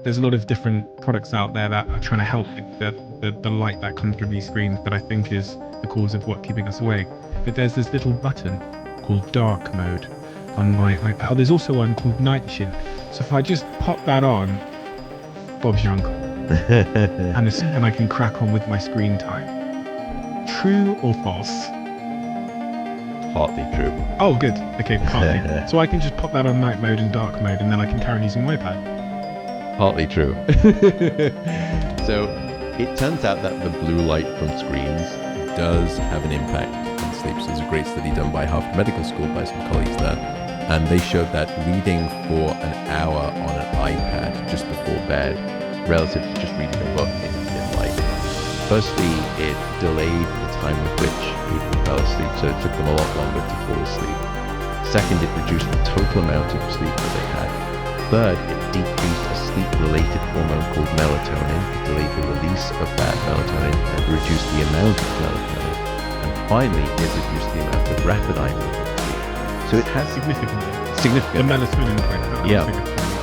There's a lot of different products out there that are trying to help with the light that comes from these screens that I think is the cause of what keeping us awake. But there's this little button called dark mode on my iPad. Oh, there's also one called night shift. So if I just pop that on, Bob's your uncle, and I can crack on with my screen time. True or false? Partly true. Oh, good. Okay, partly. So I can just pop that on night mode and dark mode, and then I can carry on using my iPad. Partly true. So it turns out that the blue light from screens does have an impact on sleep. So there's a great study done by Harvard Medical School by some colleagues there, and they showed that reading for an hour on an iPad just before bed, relative to just reading a book in dim light, firstly, it delayed the time with which people fell asleep, so it took them a lot longer to fall asleep. Second, it reduced the total amount of sleep that they had. Third, it decreased a sleep-related hormone called melatonin. It delayed the release of that melatonin and reduced the amount of melatonin. And finally, it reduced the amount of rapid eye movement sleep. So it has Significantly. significant. The melatonin point. Yeah.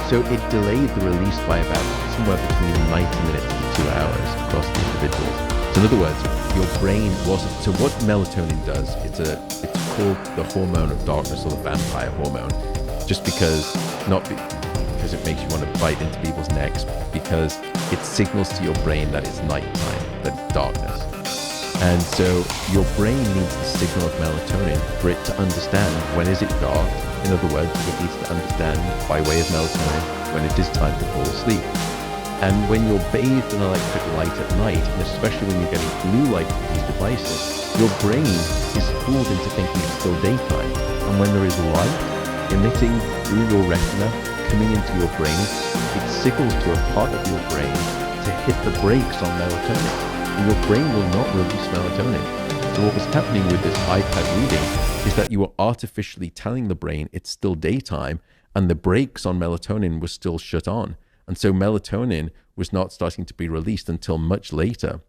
So it delayed the release by about somewhere between 90 minutes and 2 hours across the individuals. So in other words, your brain wasn't. So what melatonin does, it's called the hormone of darkness or the vampire hormone, just because because it makes you want to bite into people's necks, because it signals to your brain that it's nighttime, that it's darkness. And so your brain needs the signal of melatonin for it to understand when is it dark. In other words, it needs to understand by way of melatonin when it is time to fall asleep. And when you're bathed in electric light at night, and especially when you're getting blue light from these devices, your brain is fooled into thinking it's still daytime. And when there is light emitting through your retina, coming into your brain, it signals to a part of your brain to hit the brakes on melatonin. And your brain will not release melatonin. So what was happening with this iPad reading is that you were artificially telling the brain it's still daytime, and the brakes on melatonin were still shut on. And so melatonin was not starting to be released until much later.